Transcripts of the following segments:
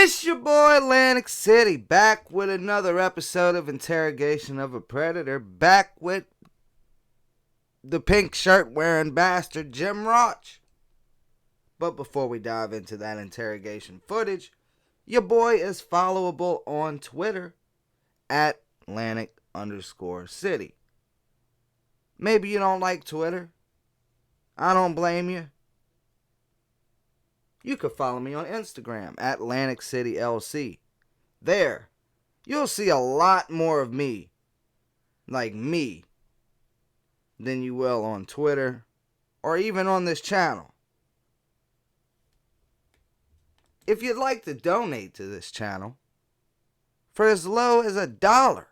It's your boy Lantic City, back with another episode of Interrogation of a Predator, back with the pink shirt wearing bastard Jim Rauch. But before we dive into that interrogation footage, your boy is followable on Twitter at Lantic_City. Maybe you don't like Twitter. I don't blame you. You could follow me on Instagram at LanticCityLC. There, you'll see a lot more of me, like me, than you will on Twitter or even on this channel. If you'd like to donate to this channel, for as low as $1,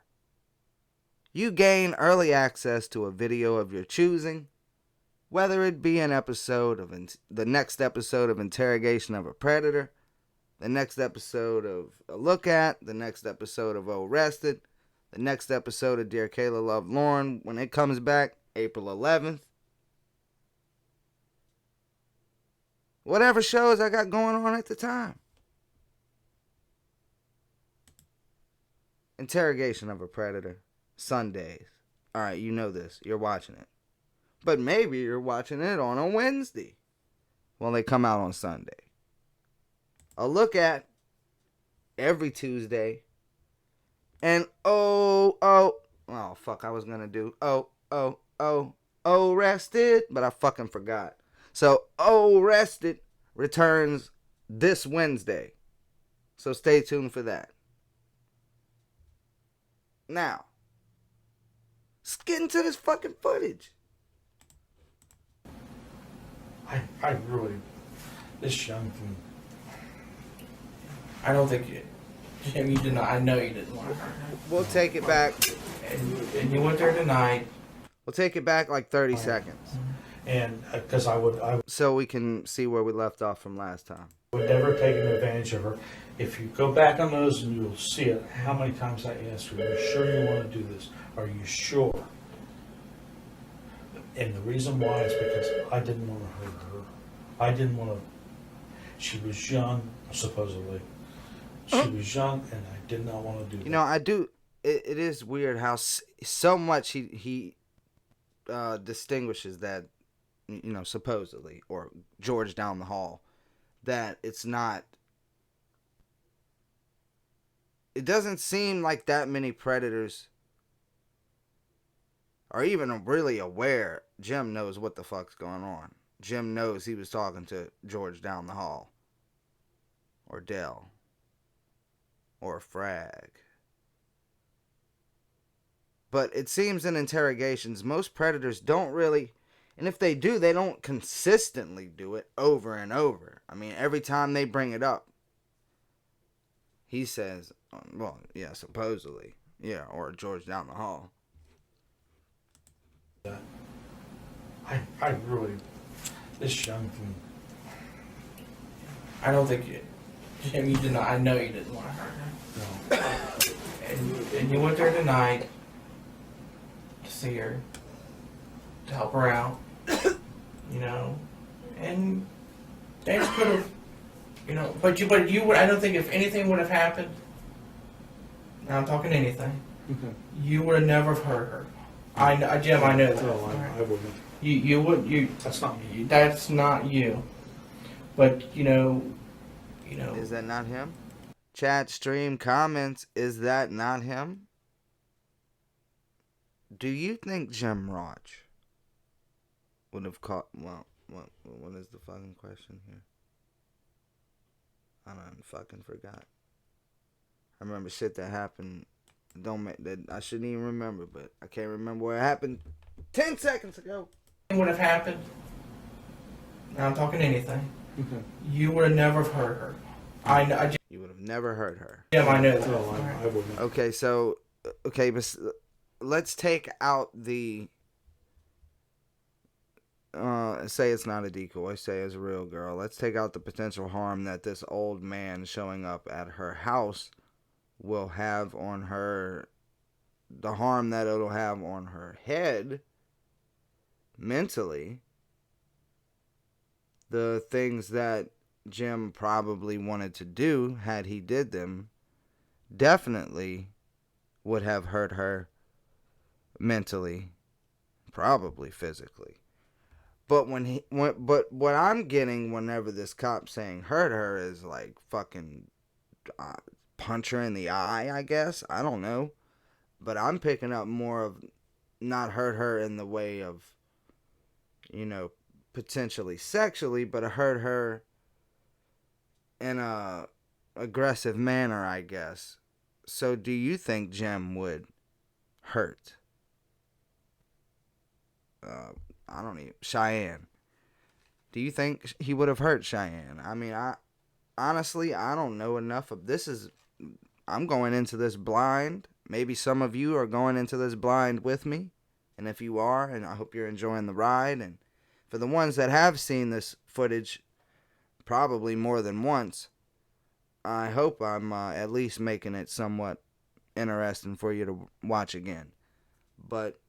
you gain early access to a video of your choosing, whether it be an episode of the next episode of Interrogation of a Predator, the next episode of A Look At, the next episode of ORRESTED, the next episode of Dear Kayla Love Lorne when it comes back April 11th. Whatever shows I got going on at the time. Interrogation of a Predator, Sundays. Alright, you know this. You're watching it. But maybe you're watching it on a Wednesday. Well, they come out on Sunday. A Look At every Tuesday. And oh, fuck, I was gonna do ORRESTED, but I fucking forgot. So ORRESTED returns this Wednesday. So stay tuned for that. Now, let's get into this fucking footage. I really, this young thing. I don't think you, Jim, you did not. I know you didn't want her. We'll take it back. And you went there tonight. We'll take it back like 30 seconds. And because I would So we can see where we left off from last time. never taken advantage of her. If you go back on those and you'll see it, how many times I asked her, are you sure you want to do this? Are you sure? And the reason why is because I didn't want to hurt her. I didn't want to. She was young, supposedly. She was young, and I did not want to do that. You know, I do. It is weird how so much he distinguishes that, you know, supposedly, or George down the hall, that it's not. It doesn't seem like that many predators are even really aware. Jim knows what the fuck's going on. Jim knows he was talking to George down the hall. Or Dell. Or Frag. But it seems in interrogations, most predators don't really, and if they do, they don't consistently do it over and over. I mean, every time they bring it up, he says, well, yeah, supposedly. Yeah, or George down the hall. I really, this young thing. I don't think you, Jim, you did not. I know you didn't want her. No. And you went there tonight to see her, to help her out, you know, and things could have, you know, but you would. I don't think if anything would have happened. Now I'm talking anything. You would have never hurt her. Jim, I know that. No, I wouldn't. You would. That's not me. That's not you. But you know. Is that not him? Chat, stream, comments, is that not him? Do you think Jim Rauch would have caught, well, what is the fucking question here? I done fucking forgot. I remember shit that happened, that I shouldn't even remember, but I can't remember where it happened 10 seconds ago. Would have happened. Now I'm talking anything. You would have never hurt her. You would have never hurt her. Jim, I know that. No, I wouldn't. Okay, so, but let's take out the, say it's not a decoy, say it's a real girl. Let's take out the potential harm that this old man showing up at her house will have on her, the harm that it'll have on her head, mentally, the things that Jim probably wanted to do had he did them definitely would have hurt her mentally, probably physically. But but what I'm getting whenever this cop saying hurt her is like fucking punch her in the eye, I guess. I don't know. But I'm picking up more of not hurt her in the way of, potentially sexually, but hurt her in a aggressive manner, I guess. So do you think Jim would hurt? I don't even... Cheyenne. Do you think he would have hurt Cheyenne? I mean, honestly, I don't know enough of this. I'm going into this blind. Maybe some of you are going into this blind with me. And if you are, and I hope you're enjoying the ride. And for the ones that have seen this footage probably more than once, I hope I'm at least making it somewhat interesting for you to watch again. But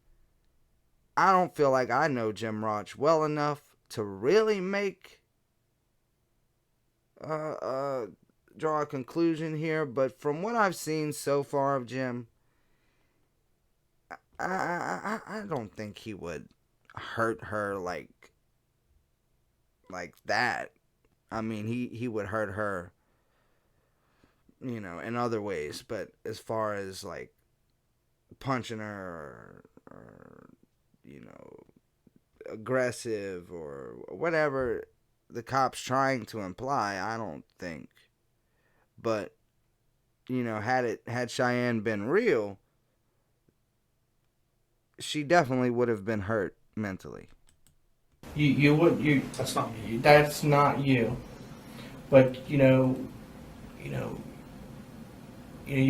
I don't feel like I know Jim Rauch well enough to really draw a conclusion here. But from what I've seen so far of Jim, I don't think he would hurt her like that. I mean, he would hurt her, in other ways. But as far as like punching her or aggressive or whatever the cop's trying to imply, I don't think. But had Cheyenne been real, she definitely would have been hurt mentally. That's not you. That's not you. But you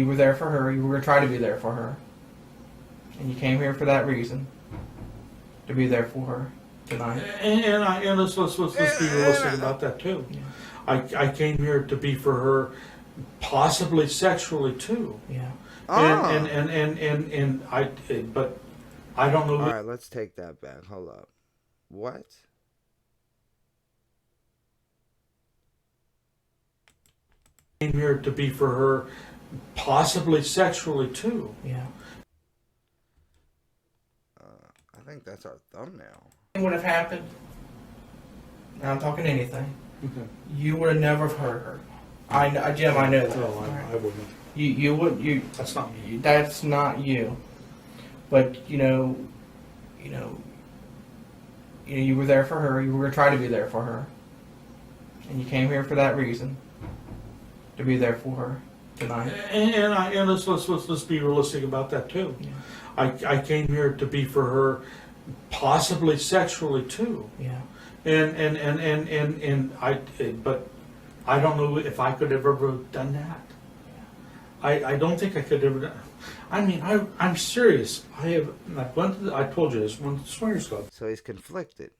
were there for her. You were going to try to be there for her, and you came here for that reason, to be there for her tonight. And let's be realistic about that too. Yeah. I came here to be for her, possibly sexually too. Yeah. But I don't know. All right, let's take that back. Hold up. What? I came here to be for her, possibly sexually too. Yeah. I think that's our thumbnail. What would have happened? Now I'm talking anything. Okay. You would have never hurt her. Jim, I know that. No, I wouldn't. You. That's not me. That's not you. But you were there for her. You were going to try to be there for her, and you came here for that reason, to be there for her tonight. And let's be realistic about that too. Yeah. I came here to be for her, possibly sexually too. Yeah. But I don't know if I could have ever done that. I don't think I could ever. I mean, I'm serious. I told you this, went to the swingers club. So he's conflicted.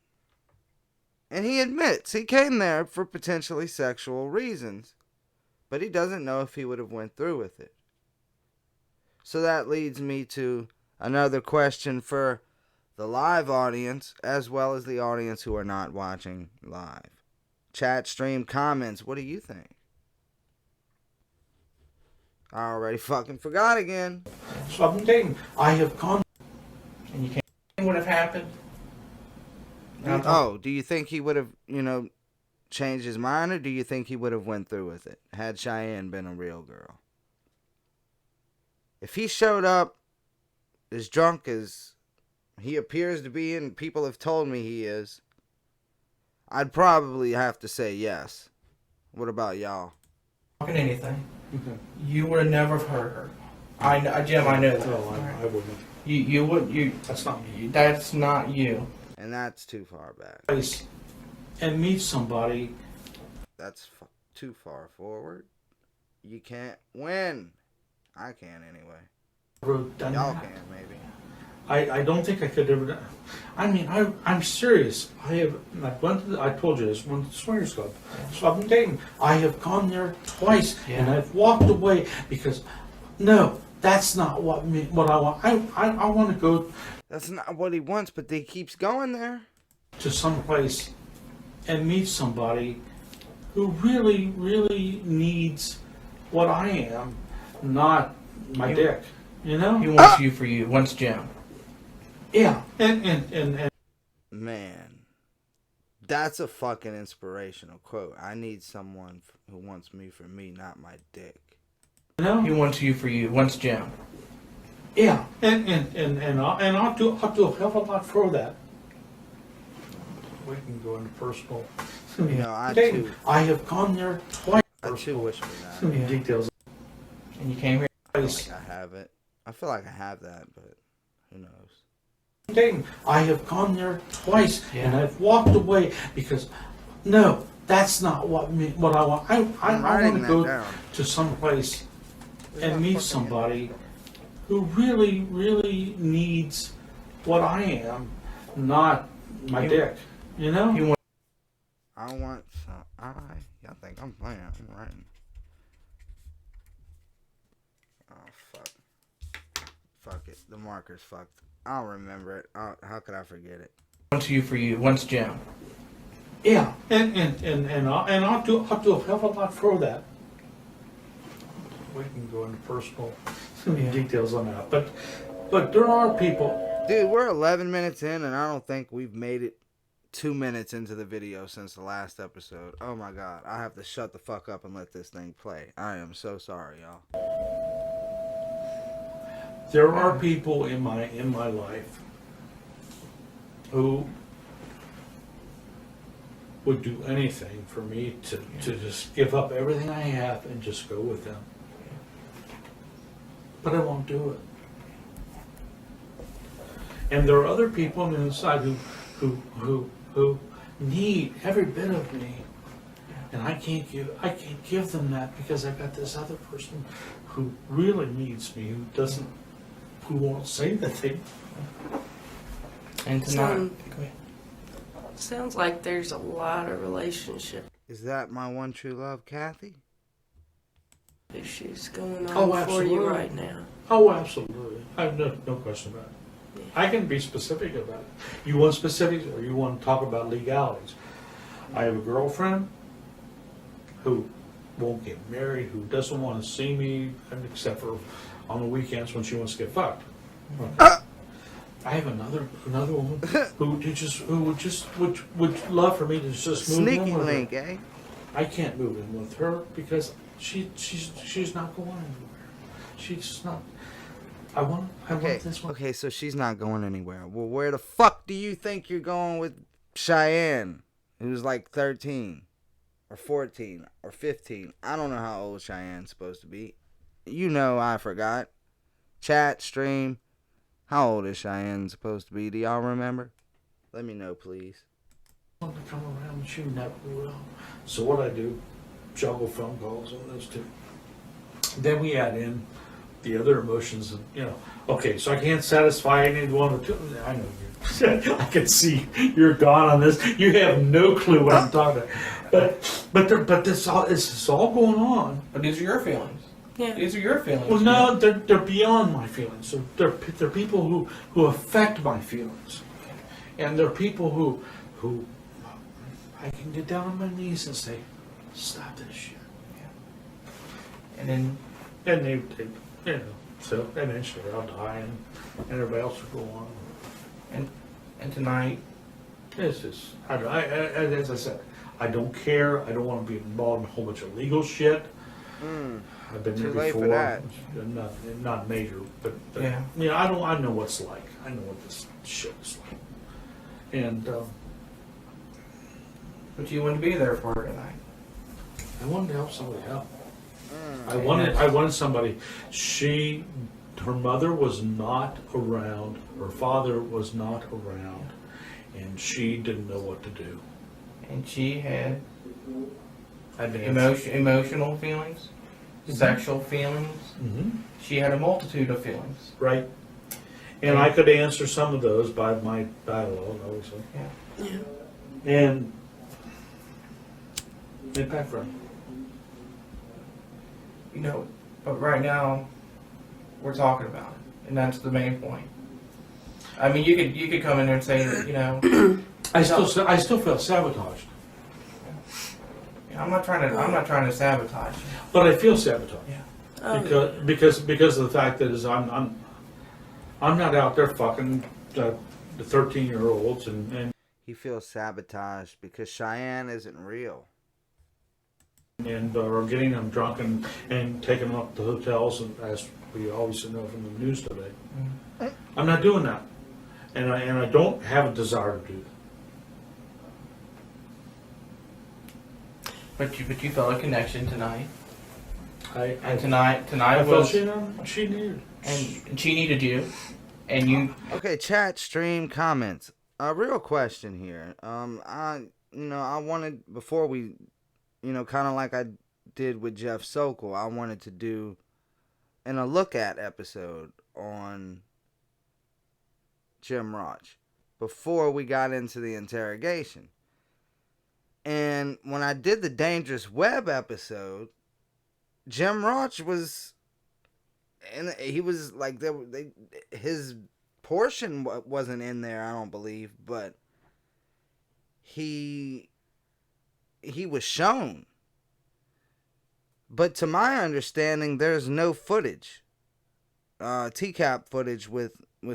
And he admits he came there for potentially sexual reasons. But he doesn't know if he would have went through with it. So that leads me to another question for the live audience, as well as the audience who are not watching live. Chat, stream, comments, what do you think? I already fucking forgot again. So I've been dating. I have gone. And you came. What would have happened? Oh, do you think he would have, changed his mind, or do you think he would have went through with it had Cheyenne been a real girl? If he showed up as drunk as he appears to be, and people have told me he is, I'd probably have to say yes. What about y'all? Talking anything. Okay. You would have never hurt her. Jim, I know that. No, I wouldn't. You. That's not me. That's not you. And that's too far back. And meet somebody. That's too far forward. You can't win. I can anyway. Y'all can, maybe. I don't think I could ever. I mean, I'm serious. I told you this, went to the swingers club. So I've been dating. I have gone there twice, and I've walked away because, no, that's not what I want. I want to go. That's not what he wants, but he keeps going there. To some place and meet somebody who really, really needs what I am, not my dick. You know? He wants you for you. Wants Jim. Yeah. And Man, that's a fucking inspirational quote. I need someone who wants me for me, not my dick. you know? He wants you for you. Wants Jim. Yeah. And I'll do a hell of a lot for that. We can go into personal. You know, I Dating. too, I have gone there twice. I too wish for Too that. many details. And you came here. I feel like I have it. I feel like I have that, but who knows? Dating. I have gone there twice, Yeah. and I've walked away because no, that's not what I want. I I'm want writing to that go down. to some place Where's and my meet fucking- somebody who really, really needs what I am, not my He- dick. You know? He wants. I want some. Y'all think I'm playing? I'm writing. Oh fuck. Fuck it. The marker's fucked. I'll remember it. How could I forget it? Wants you for you. Wants Jim. Yeah. And I'll do a hell of a lot for that. We can go into personal details on that, but there are people. Dude, we're 11 minutes in, and I don't think we've made it 2 minutes into the video since the last episode. Oh my god, I have to shut the fuck up and let this thing play. I am so sorry, y'all. There are people in my life who would do anything for me to just give up everything I have and just go with them. But I won't do it. And there are other people on the inside who need every bit of me. And I can't give them that because I've got this other person who really needs me, who won't say the thing. And tonight. Sound- Sounds like there's a lot of relationship Is that my one true love, Kathy? issues going on Oh, for absolutely. you right now. Oh, absolutely. I have no question about it. I can be specific about it. You want specifics or you want to talk about legalities? I have a girlfriend who won't get married, who doesn't want to see me except for on the weekends when she wants to get fucked. Okay. I have another woman who would love for me to just move Sneaky in with link, her. eh? I can't move in with her because she's not going anywhere. She's not. I want this one. Okay, so she's not going anywhere. Well, where the fuck do you think you're going with Cheyenne, who's like 13 or 14 or 15? I don't know how old Cheyenne's supposed to be. You know, I forgot. Chat, stream. How old is Cheyenne supposed to be? Do y'all remember? Let me know, please. I want to come around and she never will. So what I do, juggle phone calls on those two. Then we add in the other emotions, and okay, so I can't satisfy any one or two. I know you. I can see you're gone on this. You have no clue what I'm talking about. But this is all going on. But these are your feelings. Yeah. These are your feelings. Well, no, they're beyond my feelings. So they're people who affect my feelings, and they're people who I can get down on my knees and say, "Stop this shit." And then And they so eventually I'll die, and everybody else will go on. and tonight. It's just, as I said, I don't care. I don't want to be involved in a whole bunch of legal shit. I've been there Too late for before. that. Not major, but Yeah. I know what it's like. I know what this shit is like. And But you wouldn't be there for her tonight. I wanted to help somebody out. I wanted somebody. Her mother was not around. Her father was not around, and she didn't know what to do. And she had I mean, emotional feelings, sexual feelings. Mm-hmm. She had a multitude of feelings. Right. And I could answer some of those by my dialogue, obviously. Yeah. And impact friend. But right now, we're talking about it, and that's the main point. I mean, you could come in there and say that, I still feel sabotaged. I'm not trying to sabotage you. But I feel sabotage. Yeah. Oh, Because of the fact that is I'm not out there fucking the 13-year-olds and He feels sabotaged because Cheyenne isn't real. or getting them drunk and taking them up to hotels, and as we always know from the news today. Mm-hmm. I'm not doing that, and I don't have a desire to do that. But you felt a connection tonight. I Tonight I was felt she needed and she needed you, and you. Okay, chat, stream, comments. A real question here. I wanted, before we, kind of like I did with Jeff Sokol, I wanted to do a look at episode on Jim Rauch before we got into the interrogation. And when I did the Dangerous Web episode, Jim Rauch was, and he was like, his portion wasn't in there, I don't believe, but he was shown. But to my understanding, there's no footage, TCAP footage with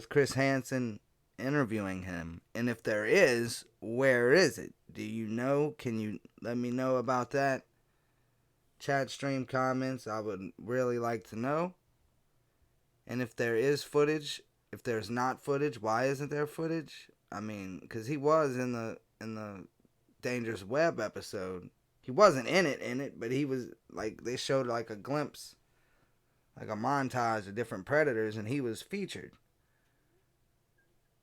Chris Hansen interviewing him. And if there is, where is it? Do you know? Can you let me know about that? Chat, stream, comments, I would really like to know. And if there is footage, if there's not footage, why isn't there footage? I mean, because he was in the Dangerous Web episode. He wasn't in it, but he was, like, they showed like a glimpse, like a montage of different predators, and he was featured.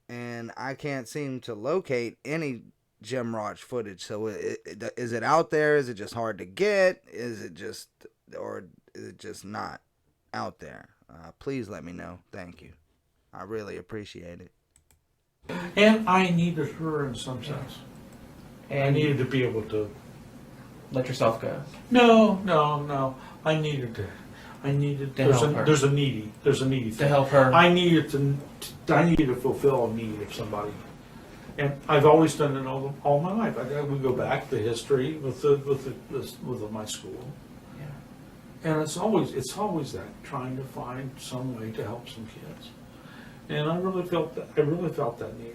And I can't seem to locate any Jim Rauch footage. So is it out there? Is it just hard to get? Is it just not out there? Please let me know. Thank you. I really appreciate it. And I needed her in some sense. And I needed to be able to. let yourself go. No. I needed to help her. There's a needy To thing. help her. I needed to fulfill a need of somebody, and I've always done it all my life. We go back to history with my school, Yeah. and it's always that, trying to find some way to help some kids. And I really felt that need.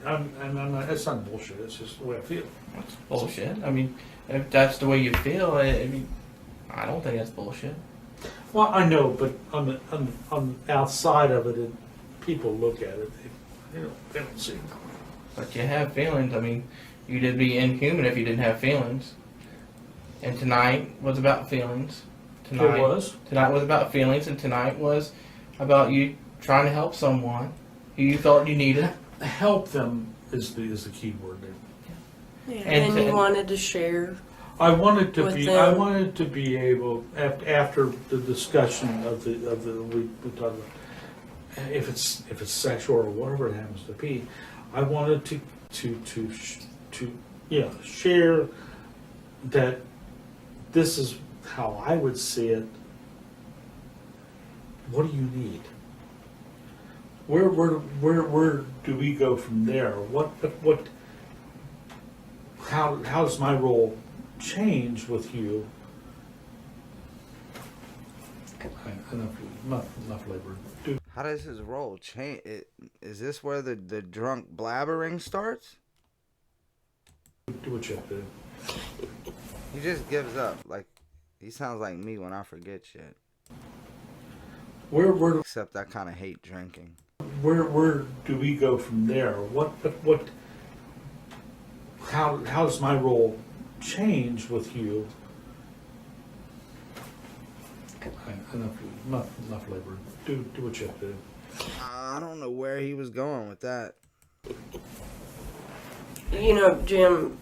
It's not bullshit. It's just the way I feel. That's bullshit. I mean, if that's the way you feel, I mean, I don't think that's bullshit. Well, I know, but on the outside of it, people look at it. They don't see. But you have feelings. I mean, you'd be inhuman if you didn't have feelings. And tonight was about feelings. It was. Tonight was about feelings, and tonight was about you trying to help someone who you felt you needed. Help them is the key word there. yeah. And- And you wanted to share. I wanted With to them. be able, after the discussion of the we talked about if it's sexual or whatever it happens to be, I wanted to share that this is how I would see it. What do you need? Where do we go from there? How does my role change with you? Enough labor. How does his role change? Is this where the drunk blabbering starts? Do what you have to do. He just gives up. Like, he sounds like me when I forget shit. Where Except I kind of hate drinking. do we go from there? How does my role change with you? Enough labor. Do what you have to do. I don't know where he was going with that. You know, Jim,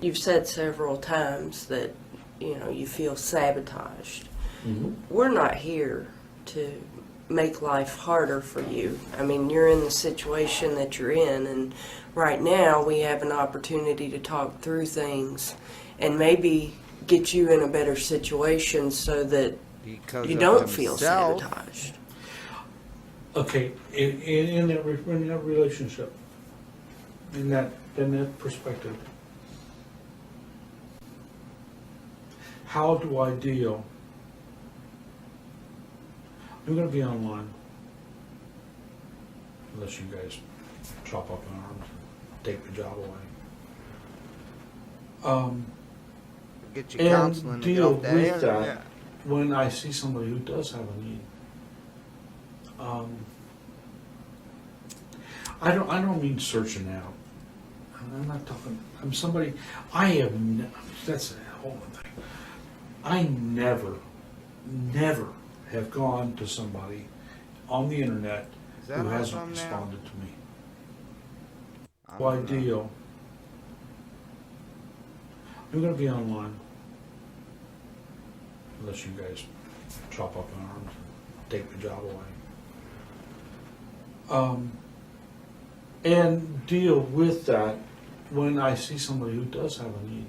you've said several times that, you feel sabotaged. Mm-hmm. We're not here to make life harder for you. I mean, you're in the situation that you're in, and right now we have an opportunity to talk through things and maybe get you in a better situation so that Because you of don't feel himself. sabotaged. Okay, in that relationship, in that perspective, how do I deal? I'm going to be online. Unless you guys chop up my arms and take the job away. Get your counseling And to get deal off that with internet. that when I see somebody who does have a need. I don't mean searching out. I'm not talking. I'm somebody. I have. That's a whole other thing. I never have gone to somebody on the internet Is that who on hasn't some now? responded to me. I Why don't know. deal? I'm going to be online. Unless you guys chop up my arms and take the job away. And deal with that when I see somebody who does have a need.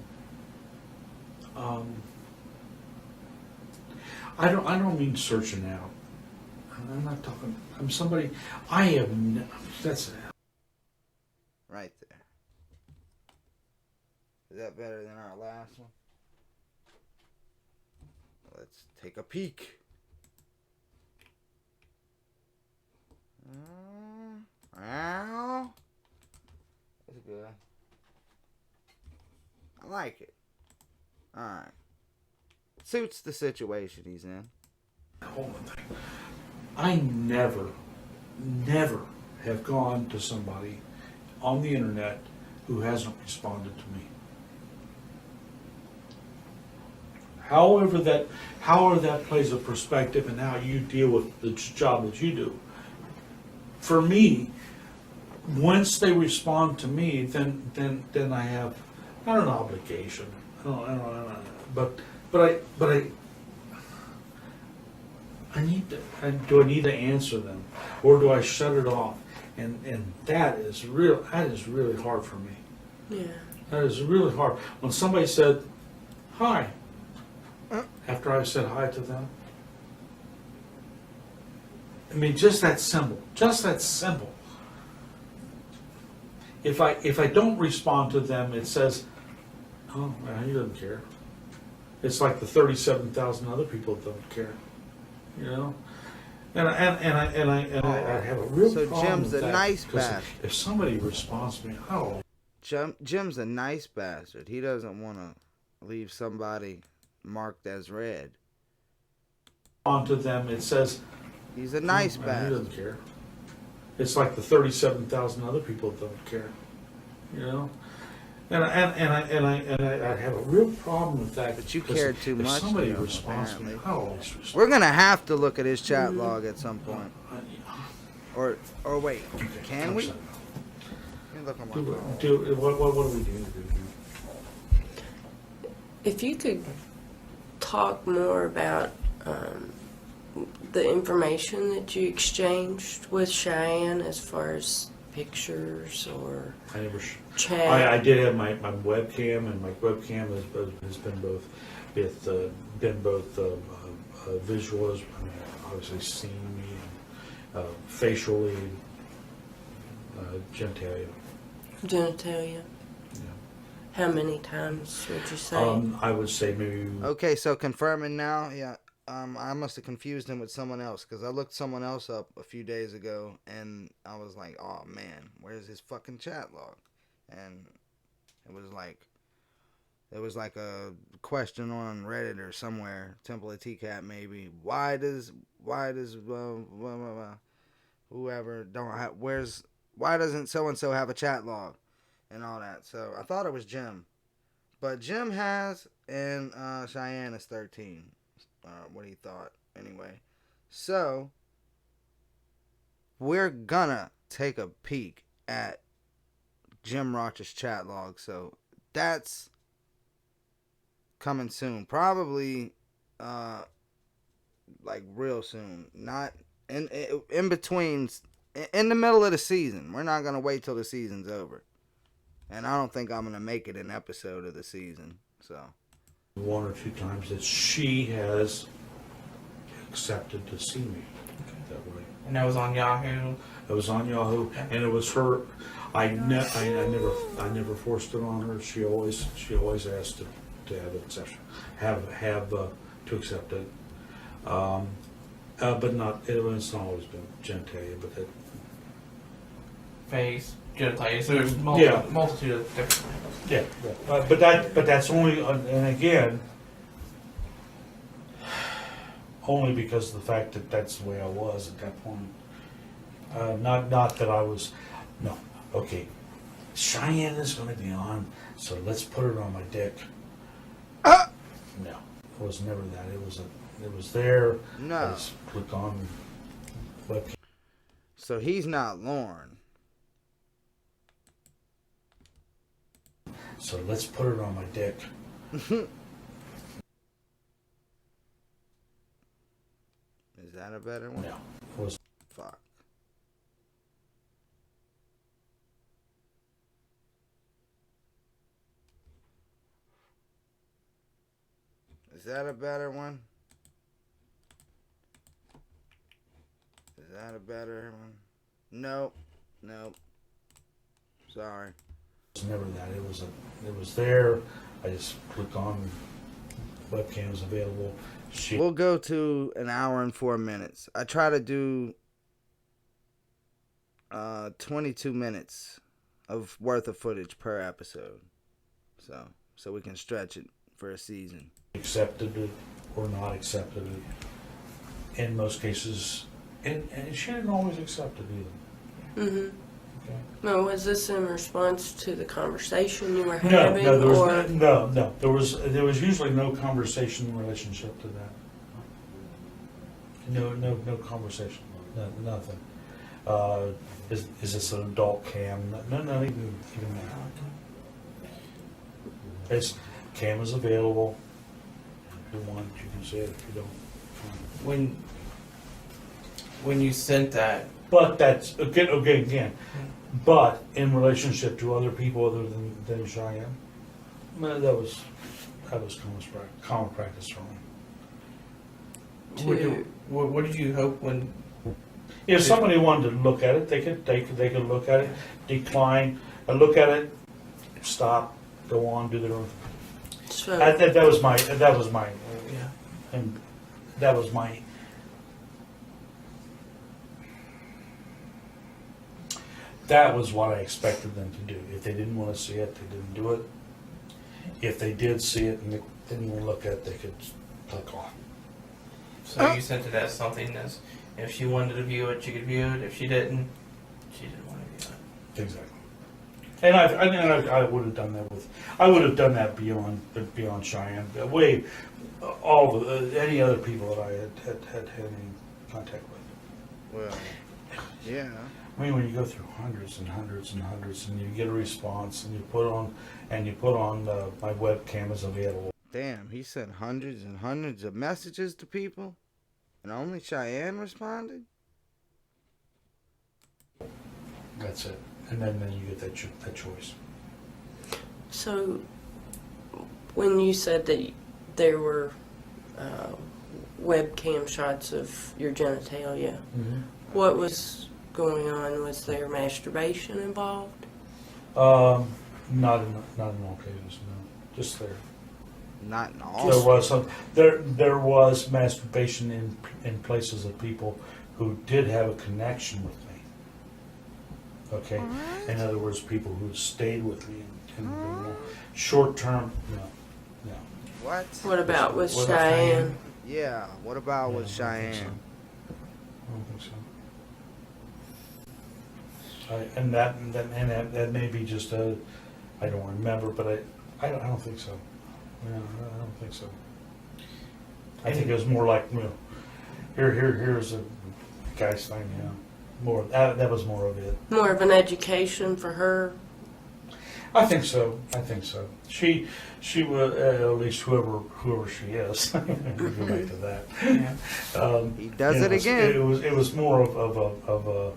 I don't mean searching out. I'm not talking. I'm somebody. I have. That's it. Right there. Is that better than our last one? Let's take a peek. Wow. That's good. I like it. Alright. Suits the situation he's in. Whole other thing. I never have gone to somebody on the internet who hasn't responded to me. However that plays a perspective in how you deal with the job that you do. For me, once they respond to me, then I have not an obligation. I need to. Do I need to answer them, or do I shut it off? And that is real. That is really hard for me. Yeah. That is really hard. When somebody said hi, after I said hi to them, I mean, just that simple. Just that simple. If I don't respond to them, it says, "Oh, well, he doesn't care." It's like the 37,000 other people that don't care, you know. And I have a real So problem Jim's with a that, nice 'cause bastard. if somebody responds to me, oh, Jim's a nice bastard. He doesn't want to leave somebody marked as red. onto them, it says, He's a nice "Oh, well, he bastard. doesn't care." It's like the 37,000 other people that don't care, you know. And I have a real problem with that. But you because cared too if much somebody to him, responds to me, apparently. I always respond. We're gonna have to look at his chat log at some point. Or wait, can we? Let me look on my phone. What do we do? If you could talk more about the information that you exchanged with Cheyenne as far as pictures or I never. chat. I did have my webcam, and my webcam has been both visual, as I mean, obviously seeing me, and facially, genitalia. Genitalia. Yeah. How many times would you say? I would say maybe. Okay, so confirming now, yeah. I must have confused him with someone else because I looked someone else up a few days ago and I was like, oh man, where's his fucking chat log? And it was like a question on Reddit or somewhere, Temple of TCAT maybe. Why does whoever don't have why doesn't so and so have a chat log and all that? So I thought it was Jim, but Jim has, and Cheyenne is 13. What he thought anyway. So we're gonna take a peek at Jim Rauch's chat log. So that's coming soon, probably like real soon, not in between, in the middle of the season. We're not gonna wait till the season's over, and I don't think I'm gonna make it an episode of the season. So One or two times that she has accepted to see me that way. And that was on Yahoo. It was on Yahoo, and it was her. I never forced it on her. She always asked to have exception, to accept it. But not, it's not always been genitalia, but that, Face, genitalia. So there's Yeah. multitude of different. yeah. But that's only, and again, only because of the fact that that's the way I was at that point. Not that I was, no, okay, Cheyenne is gonna be on, so let's put it on my dick. No, it was never that. It was there. No. I just click on webcam. So he's not Lorne. So let's put it on my dick. Is that a better one? No, it was. Fuck. Is that a better one? Is that a better one? Nope. Nope. Sorry. It was never that. It was there. I just click on webcams available. We'll go to an hour and 4 minutes. I try to do 22 minutes of worth of footage per episode. So we can stretch it for a season. Accepted it or not accepted it. In most cases, and she didn't always accept it either. Mm-hmm. Okay. Now, was this in response to the conversation you were No, having, no, or there was usually no conversation in relationship to that. No conversation, nothing. Is this an adult cam? No, even that. It's cam is available. If you want, you can say it. If you don't, fine. When you sent that, But that's again. But in relationship to other people other than Cheyenne, no, that was common practice for me. what did you hope when? If somebody wanted to look at it, they could look at it, decline, look at it, stop, go on, do their own. so? That was my Yeah. and that was my. That was what I expected them to do. If they didn't want to see it, they didn't do it. If they did see it and they didn't want to look at it, they could click on. So you sent it as something as if she wanted to view it, she could view it. If she didn't want to view it. Exactly. And I would have done that beyond Cheyenne. Way all the any other people that I had any contact with. Well, yeah. I mean, when you go through hundreds and hundreds and hundreds, and you get a response, and you put on my webcam is available. Damn, he sent hundreds and hundreds of messages to people, and only Cheyenne responded? That's it. And then you get that choice. So, when you said that there were webcam shots of your genitalia, what was going on? Was there masturbation involved? Not in all cases, no. Just there. Not in all. There was there was masturbation in places of people who did have a connection with me. Okay, in other words, people who stayed with me and short term, no. What? What about with What about Cheyenne? Yeah, what about with Yeah, I don't think Cheyenne? I don't think so. And that may be just I don't remember, but I don't think so. Yeah, I don't think so. I think it was more like, here's a guy's thing, More that was more of it. More of an education for her. I think so. She was at least whoever she is. Go back to that. Yeah. He does it again. It was more of a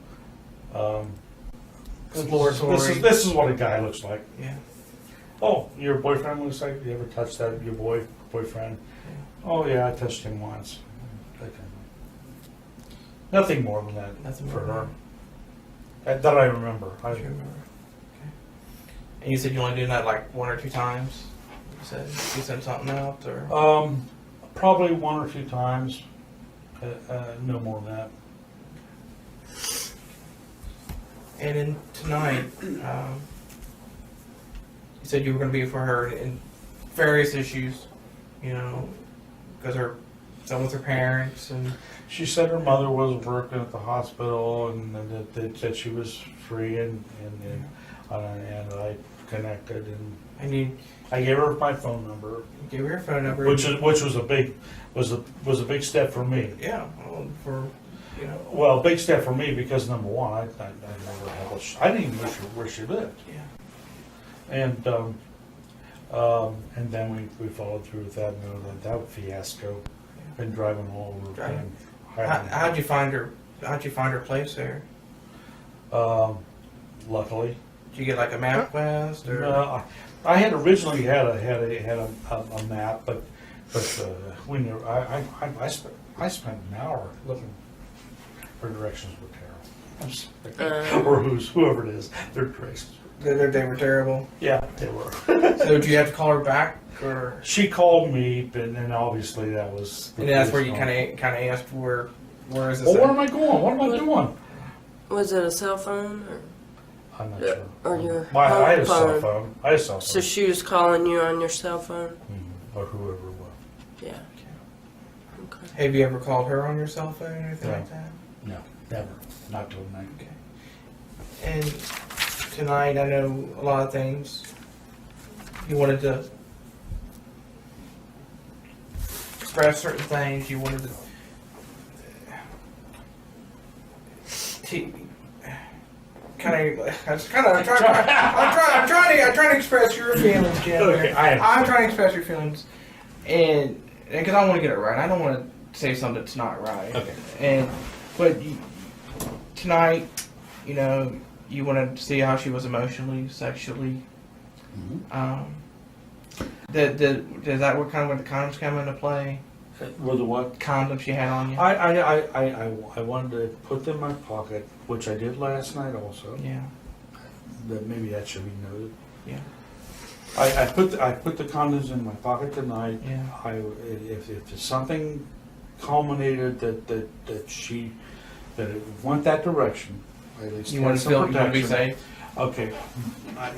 Exploratory. This is what a guy looks like. Yeah. Oh, your boyfriend looks like. You ever touched that? Your boyfriend? Oh yeah, I touched him once. That kind of- Nothing more than that. Nothing for more her. than That I remember. I remember. Okay. And you said you only do that like one or two times? You said you sent something out, or Probably one or two times. No more than that. and then tonight, you said you were going to be for her in various issues, you know, because her son with her parents and. She said her mother was working at the hospital and that she was free and I connected And you I gave her my phone number, gave her your phone number. which was a big step for me. Yeah, well, for, you know. Well, big step for me because number one, I never had I didn't even know where she lived, Yeah. and then we followed through with that. That fiasco. Been driving all over. Driving. How'd you find her? How'd you find her place there? Luckily, Did you get like a MapQuest or? I had originally had a map, but when you I spent an hour looking for directions were terrible. Or whoever it is, their directions. They were terrible. Yeah, they were. So did you have to call her back, or? She called me, and then obviously that was. And that's where you kind of asked where is this? Well, where at? am I going? What am I doing? Was it a cell phone? I'm not sure. Or your I had a home cell phone? phone. I had a cell phone. So she was calling you on your cell phone? Or whoever it was. Yeah. Okay. Have you ever called her on your cell phone or anything No. like that? No, never. Not till night. Okay. And tonight, I know a lot of things. You wanted to express certain things. You wanted to. I'm trying to express your feelings, Jim. Okay, I'm trying to express your feelings, and because I want to get it right. I don't want to say something that's not right. Okay. But tonight, you know, you wanted to see how she was emotionally, sexually. Does that what kind of when the condoms come into play? Were the what? Condoms she had on you? I wanted to put them in my pocket, which I did last night also. Yeah. That maybe that should be noted. Yeah. I put the condoms in my pocket tonight. Yeah. If something culminated that it went that direction, I at least You had want to some feel you want to be protection. safe? Okay,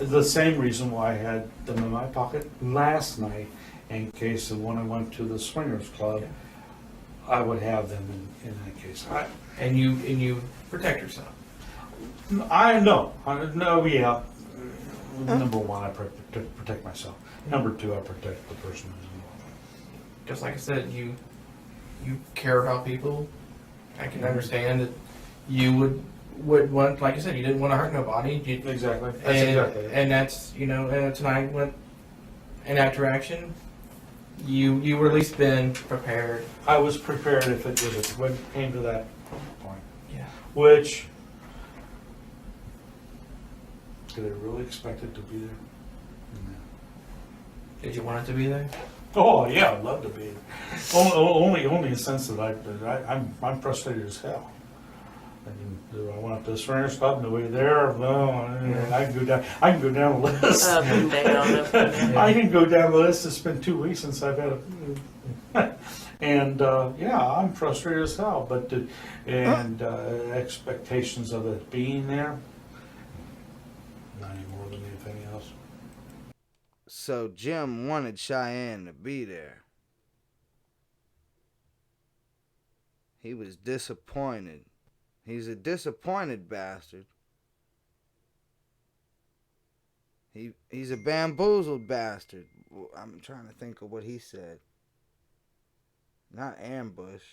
the same reason why I had them in my pocket last night, in case that when I went to the swingers club, Yeah. I would have them in that case. And you protect yourself. I know, yeah. Number one, I protect myself. Number two, I protect the person who's involved. Just like I said, you care about people. I can understand that you would want, like you said, you didn't want to hurt nobody. Exactly. That's And, exactly it. and that's, you know, and tonight went in that direction. You were at least been prepared. I was prepared if it when it came to that point. Yeah. Which, did I really expect it to be there? No. Did you want it to be there? Oh yeah, I'd love to be. Only in the sense that I'm frustrated as hell. I went up to the swingers club, nobody there. No, I can go down. I can go down the list. Up and down, up and down. I can go down the list. It's been 2 weeks since I've had a. And yeah, I'm frustrated as hell. But expectations of it being there, not any more than anything else. So Jim wanted Cheyenne to be there. He was disappointed. He's a disappointed bastard. He's a bamboozled bastard. I'm trying to think of what he said. Not ambush.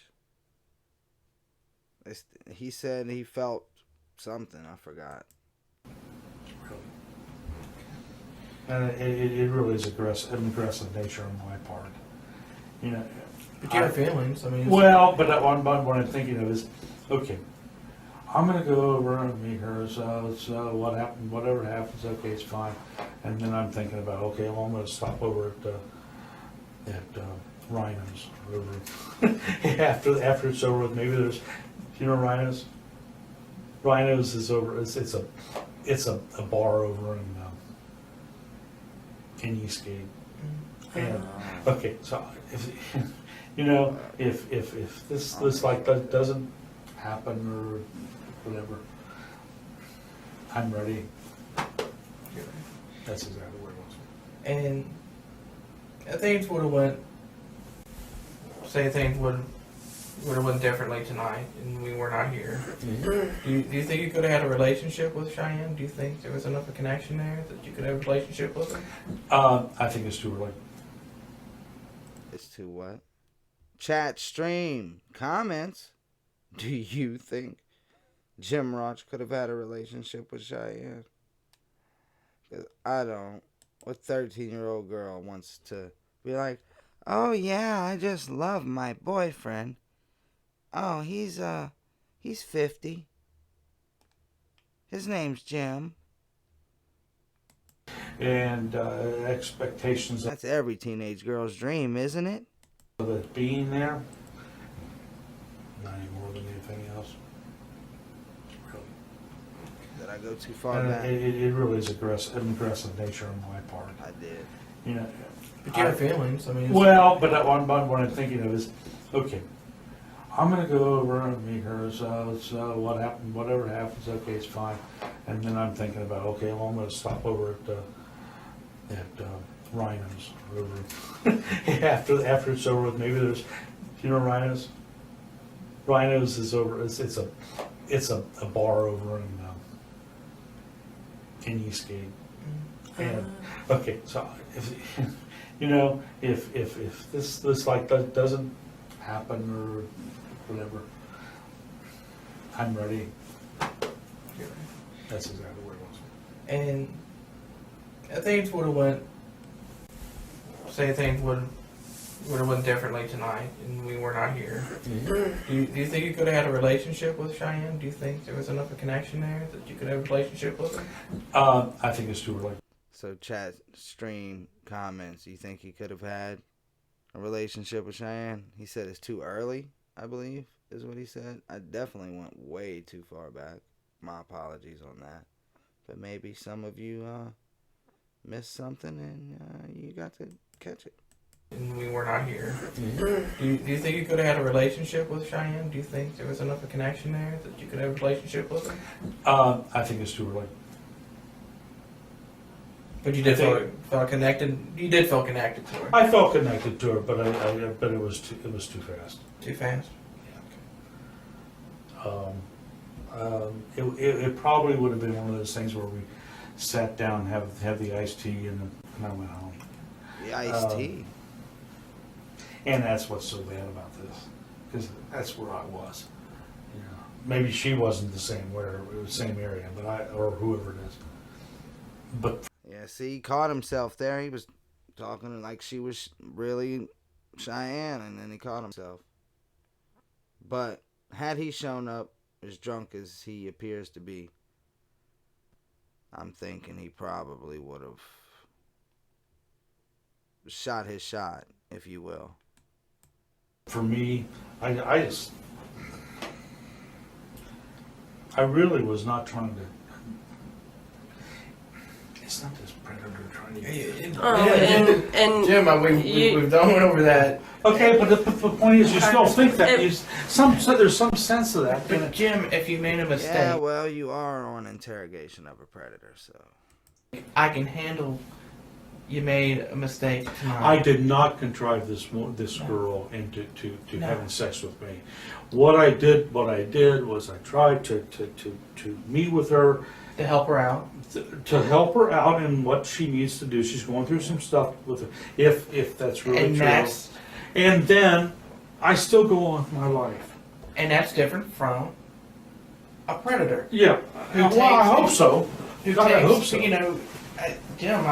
He said he felt something. I forgot. And it really is an aggressive nature on my part. You know. But you have feelings. I mean. Well, but what I'm thinking of is, okay, I'm gonna go over and meet her. So what happened? Whatever happens, okay, it's fine. And then I'm thinking about, okay, well, I'm gonna stop over at Rhino's over after it's over with. Maybe there's, you know, Rhino's. Rhino's is over. It's a bar over in Eastgate. And okay, so if you know, if this like doesn't happen or whatever, I'm ready. That's exactly where it was. And if things would have went, say things would have went differently tonight, and we were not here. Do you think you could have had a relationship with Cheyenne? Do you think there was enough of a connection there that you could have a relationship with her? I think it's too early. It's too what? Chat, stream, comments. Do you think Jim Rauch could have had a relationship with Cheyenne? 'Cause I don't. What 13-year-old girl wants to be like, oh yeah, I just love my boyfriend. Oh, he's 50. His name's Jim. And expectations That's every teenage girl's dream, isn't it? of it being there, not any more than anything else. Really. Did I go too far And back? it really is an aggressive nature on my part. I did. You know. But you have feelings. I mean, it's, Well, but what I'm thinking of is, okay, I'm gonna go over and meet her. So what happened? Whatever happens, okay, it's fine. And then I'm thinking about, okay, well, I'm gonna stop over at Rhino's over after it's over with. Maybe there's, you know, Rhino's is over. It's a bar over in Eastgate. And okay, so if you know, if this like doesn't happen or whatever, I'm ready. That's exactly where it was. and if things would have went, say things would have went differently tonight, and we were not here. Do you think you could have had a relationship with Cheyenne? Do you think there was enough of a connection there that you could have a relationship with her? I think it's too early. So chat, stream, comments. You think he could have had a relationship with Cheyenne? He said it's too early, I believe, is what he said. I definitely went way too far back. My apologies on that. But maybe some of you missed something and you got to catch it. And we were not here. Do you think you could have had a relationship with Cheyenne? Do you think there was enough of a connection there that you could have a relationship with her? I think it's too early. But you did feel connected. You did feel connected to her. I felt connected to her, but but it was too fast. Too fast. It probably would have been one of those things where we sat down, have the iced tea, and I went home. The iced tea. And that's what's so bad about this, because that's where I was. You know, maybe she wasn't the same where it was the same area, but or whoever it is. But Yeah, see, he caught himself there. He was talking like she was really Cheyenne, and then he caught himself. But had he shown up as drunk as he appears to be, I'm thinking he probably would have shot his shot, if you will. for me, I really was not trying to. It's not this predator trying to. And Jim, we've done over that. Okay, but the point is, you still think that there's some sense of that. But Jim, if you made a mistake, Yeah, well, you are on interrogation of a predator, so. I can handle. You made a mistake tonight. I did not contrive this girl into having sex with me. What I did was I tried to meet with her, to help her out. to help her out in what she needs to do. She's going through some stuff with her, if that's really And true. And then I still go on with my life. And that's different from a predator. Yeah, well, I hope so. Who God, I takes, hope so. you know, Jim,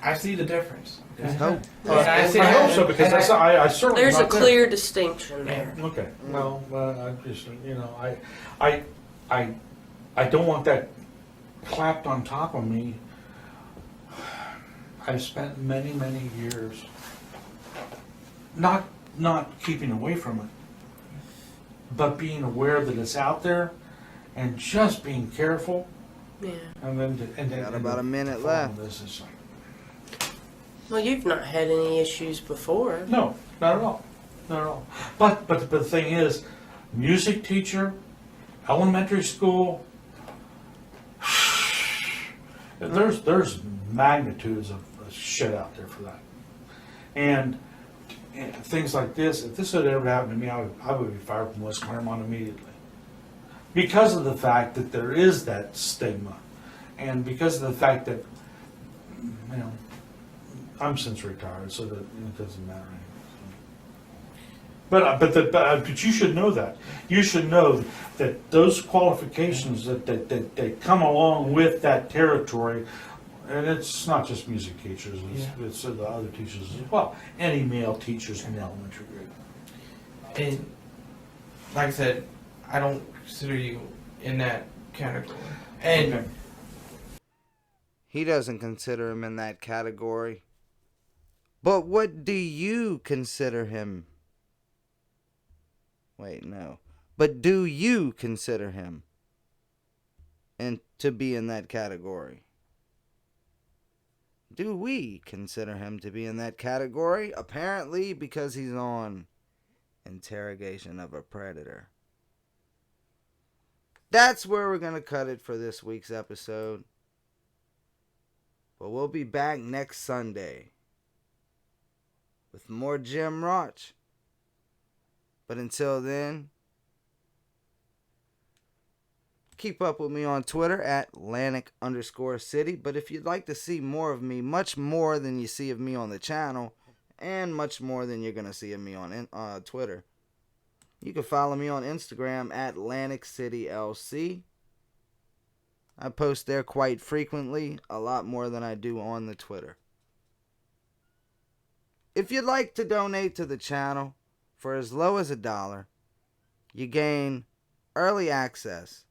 I see the difference. Just hope. And I see I hope that- so, because and I certainly there's a not there. clear distinction there. Okay, well, I just, you know, I don't want that clapped on top of me. I've spent many years not keeping away from it, but being aware that it's out there and just being careful. Yeah. And then Got about a minute left. This is like, Well, you've not had any issues before. No, not at all. Not at all. But the thing is, music teacher, elementary school, there's magnitudes of shit out there for that. And things like this, if this had ever happened to me, I would be fired from West Claremont immediately. Because of the fact that there is that stigma. And because of the fact that, you know, I'm since retired, so that it doesn't matter anymore. But you should know that. You should know that those qualifications that come along with that territory, and it's not just music teachers, it's the other teachers as well. Any male teachers in elementary grade. And like I said, I don't consider you in that category. And Okay. He doesn't consider him in that category. But what do you consider him? Wait, no. But do you consider him to be in that category? Do we consider him to be in that category? Apparently, because he's on Interrogation of a Predator. That's where we're going to cut it for this week's episode. But we'll be back next Sunday with more Jim Rauch. But until then, keep up with me on Twitter at Lantic_City. But if you'd like to see more of me, much more than you see of me on the channel, and much more than you're going to see of me on Twitter, you can follow me on Instagram at LanticCityLC. I post there quite frequently, a lot more than I do on the Twitter. If you'd like to donate to the channel for as low as $1, you gain early access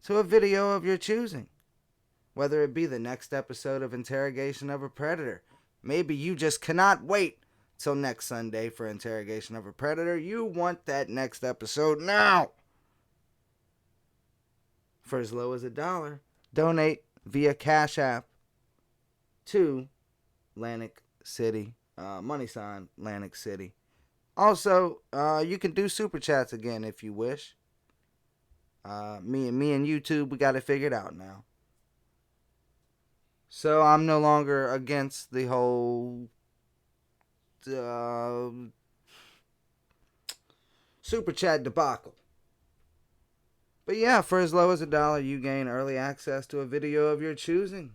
to a video of your choosing. Whether it be the next episode of Interrogation of a Predator. Maybe you just cannot wait till next Sunday for Interrogation of a Predator. You want that next episode now. For as low as $1, donate via Cash App to Lantic City, # Lantic City. Also, you can do Super Chats again if you wish. Me and YouTube, we got it figured out now. So I'm no longer against the whole Super Chat debacle. But yeah, for as low as $1, you gain early access to a video of your choosing.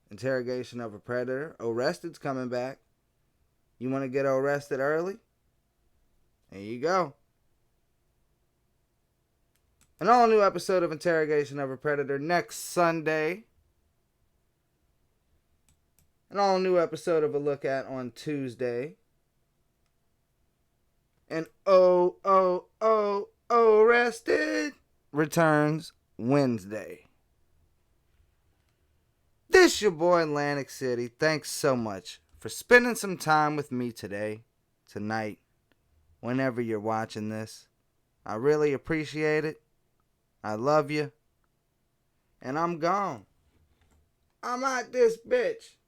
Interrogation of a Predator. ORRESTED's coming back. You want to get arrested early? There you go. An all-new episode of Interrogation of a Predator next Sunday. An all-new episode of A Look At on Tuesday. And ORRESTED returns Wednesday. This your boy Lantic City. Thanks so much for spending some time with me today, tonight, whenever you're watching this. I really appreciate it. I love you. And I'm gone. I'm out this bitch.